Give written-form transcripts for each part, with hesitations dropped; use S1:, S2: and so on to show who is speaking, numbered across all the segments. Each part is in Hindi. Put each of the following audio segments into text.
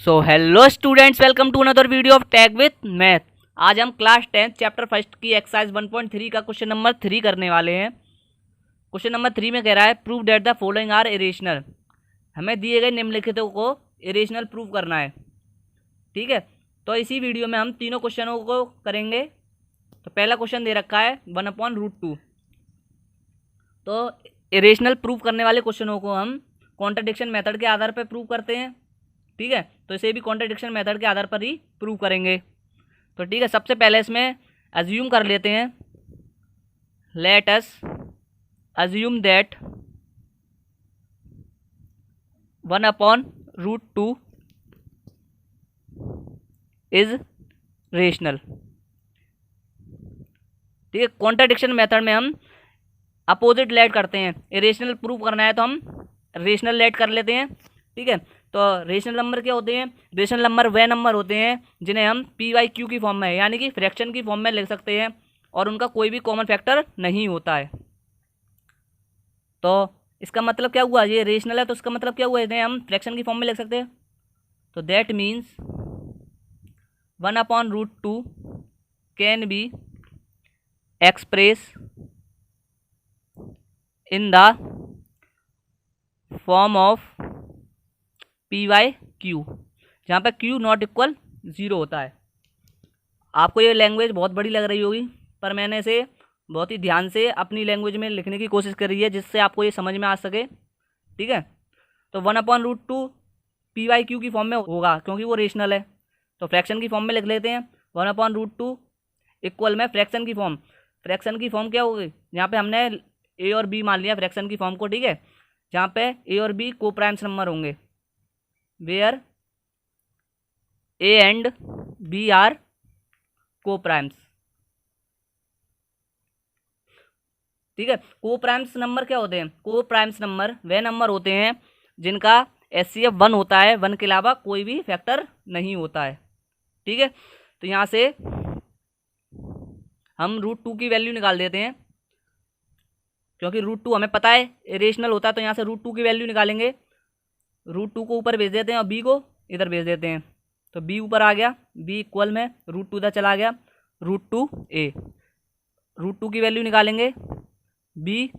S1: So hello students, welcome to another video of tag with math. आज हम क्लास 10 चैप्टर फर्स्ट की एक्सरसाइज 1.3 का क्वेश्चन नंबर 3 करने वाले हैं। क्वेश्चन नंबर 3 में कह रहा है prove that the following are irrational. हमें दिए गए निम्नलिखितों को इरेशनल प्रूव करना है। ठीक है, तो इसी वीडियो में हम तीनों क्वेश्चनों को करेंगे। तो पहला क्वेश्चन दे रखा है 1/√2। तो इरेशनल प्रूव करने वाले क्वेश्चनों को हम कॉन्ट्रडिक्शन मेथड के आधार पर प्रूव करते हैं। ठीक है, तो इसे भी कॉन्ट्रडिक्शन मेथड के आधार पर ही प्रूव करेंगे। तो ठीक है, सबसे पहले इसमें अज्यूम कर लेते हैं। Let us assume that 1/√2 is rational. ठीक है, कॉन्ट्रडिक्शन मेथड में हम अपोजिट लेट करते हैं। इरेशनल प्रूव करना है तो हम रेशनल लेट कर लेते हैं। ठीक है, तो रेशनल नंबर क्या होते हैं? रेशनल नंबर वे नंबर होते हैं जिन्हें हम PQ की फॉर्म में यानी कि फ्रैक्शन की फॉर्म में लिख सकते हैं और उनका कोई भी कॉमन फैक्टर नहीं होता है। तो इसका मतलब क्या हुआ? ये रेशनल है तो इसका मतलब क्या हुआ? इन्हें हम फ्रैक्शन की फॉर्म में लिख सकते हैं। तो that means 1/√2 can be express in the form of PQ, जहाँ पे Q नॉट इक्वल 0 होता है। आपको ये लैंग्वेज बहुत बड़ी लग रही होगी, पर मैंने इसे बहुत ही ध्यान से अपनी लैंग्वेज में लिखने की कोशिश करी है जिससे आपको ये समझ में आ सके। ठीक है, तो 1/√2 PQ की फॉर्म में होगा क्योंकि वो रेशनल है। तो फ्रैक्शन की फॉर्म में लिख लेते हैं। 1/√2 इक्वल में फ्रैक्शन की फॉर्म। फ्रैक्शन की फॉर्म क्या होगी? यहाँ पे हमने A और B मान लिया फ्रैक्शन की फॉर्म को। ठीक है, जहाँ पे A और B को प्राइम्स नंबर होंगे, where A and B are coprimes. ठीक है, को प्राइम्स नंबर क्या होते हैं? को प्राइम्स नंबर वे नंबर होते हैं जिनका HCF 1 होता है, 1 के अलावा कोई भी फैक्टर नहीं होता है। ठीक है, तो यहाँ से हम √2 की वैल्यू निकाल देते हैं क्योंकि √2 हमें पता है इरेशनल होता है। तो यहाँ से √2 की वैल्यू निकालेंगे। √2 को ऊपर भेज देते हैं और B को इधर भेज देते हैं। तो B ऊपर आ गया, B इक्वल में √2 इधर चला गया, √2A। √2 की वैल्यू निकालेंगे, B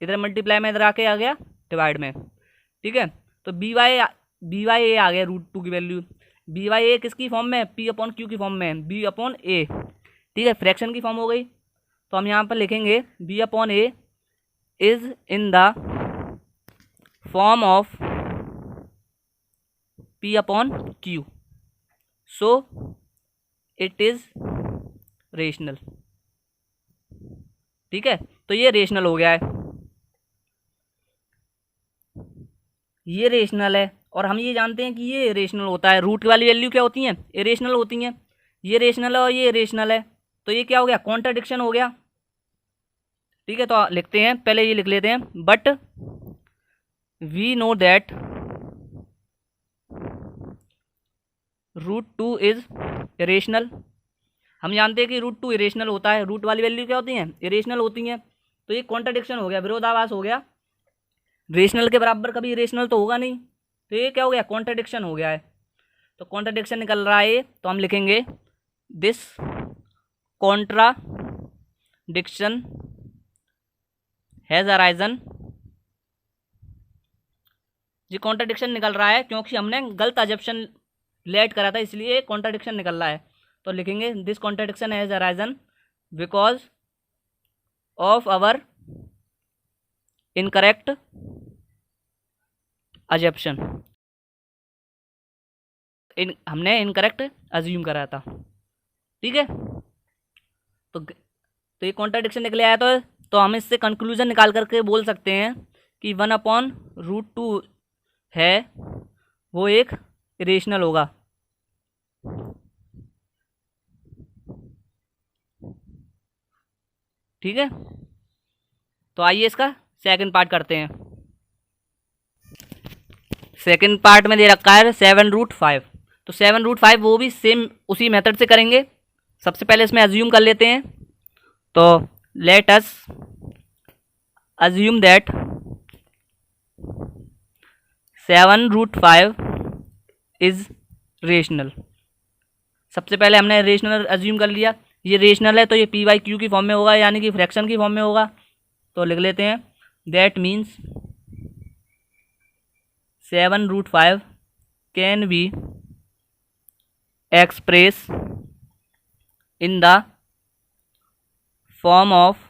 S1: इधर मल्टीप्लाई में इधर आके आ गया डिवाइड में। ठीक है, तो BY आ गया √2 की वैल्यू। BY किसकी फॉर्म में? P/Q की फॉर्म में, B/A। ठीक है, फ्रैक्शन की फॉर्म हो गई। तो हम यहाँ पर लिखेंगे B/A is in the form of P/Q, so it is rational. ठीक है, तो ये रेशनल हो गया है, ये रेशनल है। और हम ये जानते हैं कि ये रेशनल होता है। रूट वाली वैल्यू क्या होती हैं? इरेशनल होती हैं। ये रेशनल है और ये इरेशनल है, तो ये क्या हो गया? कॉन्ट्रडिक्शन हो गया। ठीक है, तो लिखते हैं, पहले ये लिख लेते हैं, but we know that √2 is irrational. हम जानते हैं कि √2 इरेशनल होता है। रूट वाली वैल्यू क्या होती हैं? इरेशनल होती हैं। तो ये कॉन्ट्रडिक्शन हो गया, विरोधाभास हो गया। रेशनल के बराबर कभी इरेशनल तो होगा नहीं, तो ये क्या हो गया? कॉन्ट्रडिक्शन हो गया है। तो कॉन्ट्रडिक्शन निकल रहा है, तो हम लिखेंगे दिस कॉन्ट्राडिक्शन हैज़ अराइजन। ये कॉन्ट्रडिक्शन निकल रहा है क्योंकि हमने गलत अजम्पशन लेट करा था, इसलिए कॉन्ट्रडिक्शन निकल रहा है। तो लिखेंगे this contradiction has arisen because of our incorrect assumption. हमने इनकरेक्ट अज्यूम करा था। ठीक है, तो ये कॉन्ट्रडिक्शन निकले आया। तो हम इससे कंक्लूजन निकाल करके बोल सकते हैं कि 1/√2 है वो एक इरेशनल होगा। ठीक है, तो आइए इसका सेकंड पार्ट करते हैं। सेकंड पार्ट में दे रखा है 7√5। तो 7√5 वो भी सेम उसी मेथड से करेंगे। सबसे पहले इसमें अज्यूम कर लेते हैं। तो let us assume that 7√5 is rational. सबसे पहले हमने रेशनल अज्यूम कर लिया, ये रेशनल है तो ये पी बाई क्यू की फॉर्म में होगा, यानी कि फ्रैक्शन की फॉर्म में होगा। तो लिख लेते हैं that means 7√5 can be express in the form of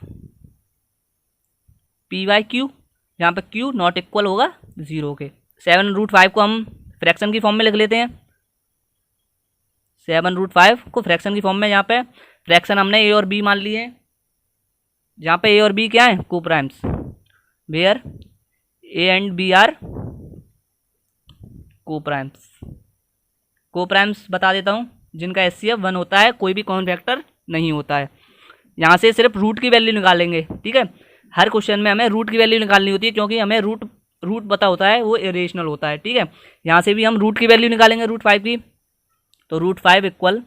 S1: P by Q, यहाँ पे क्यू नॉट इक्वल होगा 0 के। 7√5 को हम फ्रैक्शन की फॉर्म में लिख लेते हैं, 7√5 को फ्रैक्शन की फॉर्म में, यहाँ पे फ्रैक्शन हमने ए और बी मान लिए हैं, जहाँ पे ए और बी क्या है, coprimes, where A and B are coprimes. Coprimes बता देता हूँ, जिनका HCF 1 होता है, कोई भी कॉमन फैक्टर नहीं होता है। यहाँ से सिर्फ रूट की वैल्यू निकालेंगे, ठीक है। हर क्वेश्चन में हमें रूट की वैल्यू निकालनी होती है, क्योंकि हमें रूट पता होता है, वो इरेशनल होता है, ठीक है। यहाँ से भी हम रूट की वैल्यू निकालेंगे, √5 की। तो √5 इक्वल,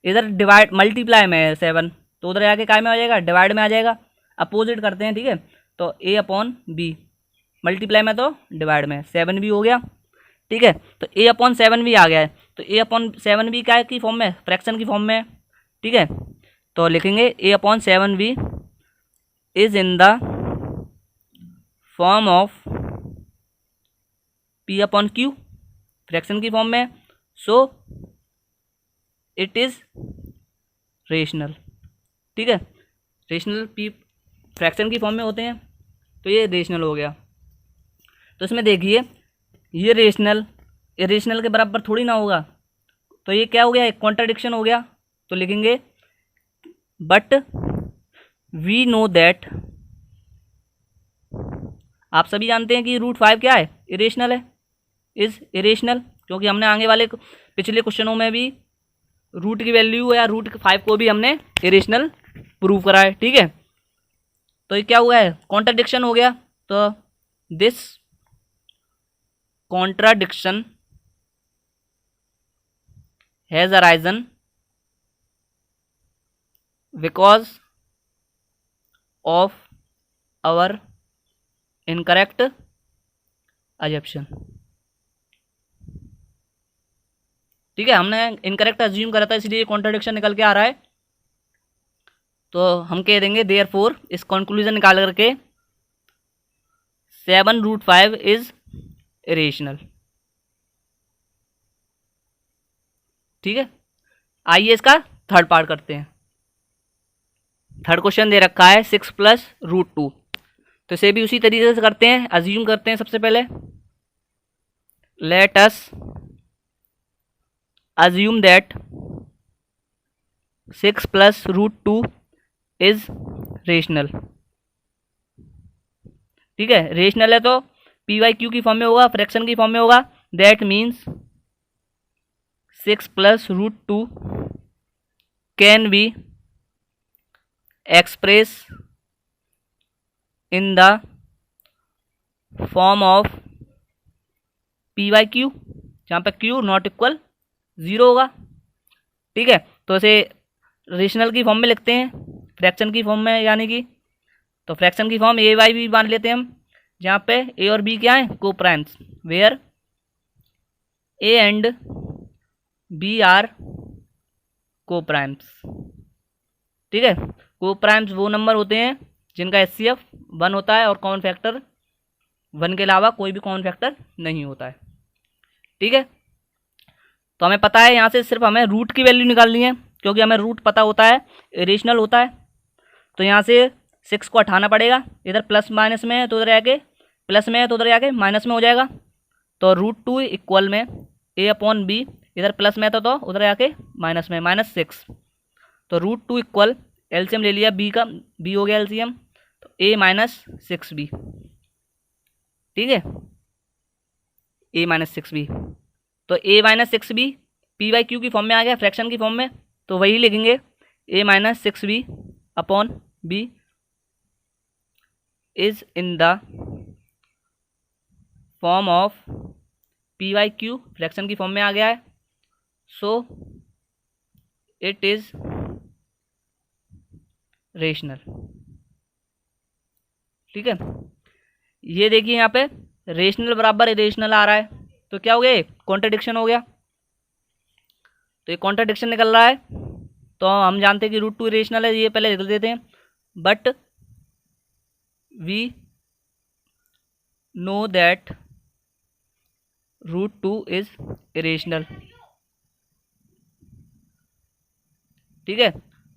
S1: इधर डिवाइड मल्टीप्लाई में है 7, तो उधर आके काय में आ जाएगा, डिवाइड में आ जाएगा। अपोजिट करते हैं, ठीक है। तो A/B, मल्टीप्लाई में तो डिवाइड में, 7B हो गया, ठीक है। तो A/7B आ गया है, तो A/7B क्या की फॉर्म में, फ्रैक्शन की फॉर्म में, ठीक है। तो लिखेंगे A/7B is in the form of P/Q, fraction की फॉर्म में, सो इट इज रेशनल, ठीक है। रेशनल P फ्रैक्शन की फॉर्म में होते हैं, तो ये रेशनल हो गया। तो इसमें देखिए, ये रेशनल इरेशनल के बराबर थोड़ी ना होगा, तो ये क्या हो गया, एक कॉन्ट्राडिक्शन हो गया। तो लिखेंगे बट वी नो दैट, आप सभी जानते हैं कि √5 क्या है, इरेशनल है, इज इरेशनल, क्योंकि हमने आगे वाले पिछले क्वेश्चनों में भी रूट की वैल्यू या √5 को भी हमने इरेशनल प्रूव करा है, ठीक है। तो ये क्या हुआ है, कॉन्ट्राडिक्शन हो गया। तो this contradiction has arisen because of our incorrect assumption, ठीक है। हमने इनकरेक्ट अज्यूम करा था, इसलिए कॉन्ट्राडिक्शन निकल के आ रहा है। तो हम कह देंगे देयरफॉर, इस कंक्लूजन निकाल करके 7√5 इज इरेशनल, ठीक है। आइए इसका थर्ड पार्ट करते हैं। थर्ड क्वेश्चन दे रखा है 6 + √2, तो इसे भी उसी तरीके से करते हैं, अज्यूम करते हैं। सबसे पहले let us assume that 6 + √2 is rational, ठीक है। रेशनल है तो P/Q की फॉर्म में होगा, फ्रैक्शन की फॉर्म में होगा। That means 6 + √2 can be express in the form of P/Q, जहाँ पे Q नॉट इक्वल 0 होगा, ठीक है। तो इसे रेशनल की फॉर्म में लिखते हैं, फ्रैक्शन की फॉर्म में, यानी कि तो फ्रैक्शन की फॉर्म A/B मान लेते हैं हम, जहाँ पे A और B क्या है, coprimes, where A and B are coprimes, ठीक है। को प्राइम्स वो नंबर होते हैं जिनका HCF 1 होता है और कॉमन फैक्टर 1 के अलावा कोई भी कॉमन फैक्टर नहीं होता है, ठीक है। तो हमें पता है, यहाँ से सिर्फ हमें रूट की वैल्यू निकालनी है, क्योंकि हमें रूट पता होता है, इरेशनल होता है। तो यहाँ से 6 को हटाना पड़ेगा, इधर प्लस माइनस में है तो उधर आके प्लस में है तो उधर आके माइनस में हो जाएगा। तो √2 इक्वल में A/B, इधर प्लस में था तो उधर आके माइनस में, -6। तो √2 इक्वल, एलसीएम ले लिया बी का, बी हो गया एलसीएम, तो A-6B, ठीक है, A-6B। तो A-6B P/Q की फॉर्म में आ गया, फ्रैक्शन की फॉर्म में, तो वही लिखेंगे A-6B/B is in the form of P/Q, fraction की फॉर्म में आ गया है, सो इट इज रेशनल, ठीक है। ये देखिए यहाँ पे रेशनल बराबर इरेशनल आ रहा है, तो क्या हो गया, कॉन्ट्रडिक्शन हो गया, तो ये कॉन्ट्राडिक्शन निकल रहा है। तो हम जानते हैं कि रूट टू इरेशनल है, ये पहले लिख देते हैं। But we know that root two is irrational. ठीक है,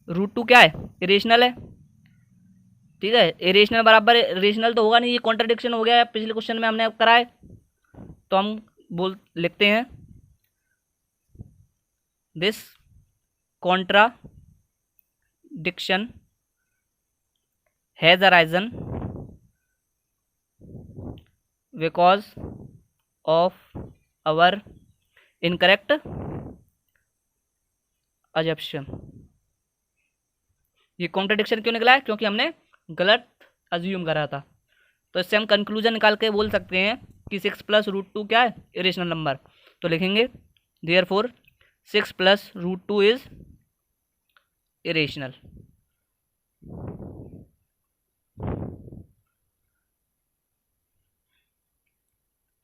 S1: रूट टू क्या है, इरेशनल है। ठीक है, इरेशनल बराबर इरेशनल तो होगा नहीं, ये कॉन्ट्राडिक्शन हो गया, पिछले क्वेश्चन में हमने अब करा है। तो हम लिखते हैं this contradiction has arisen because of our incorrect assumption. ये कॉन्ट्राडिक्शन क्यों निकला है, क्योंकि हमने गलत अज्यूम करा था। तो इससे हम कंक्लूजन निकाल के बोल सकते हैं कि 6 प्लस रूट टू क्या है, इरेशनल नंबर। तो लिखेंगे therefore 6 plus root two is irrational.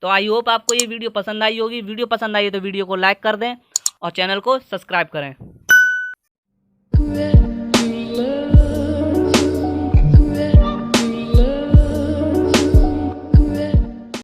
S1: तो आई होप आपको ये वीडियो पसंद आई होगी। वीडियो पसंद आई है तो वीडियो को लाइक कर दें और चैनल को सब्सक्राइब करें।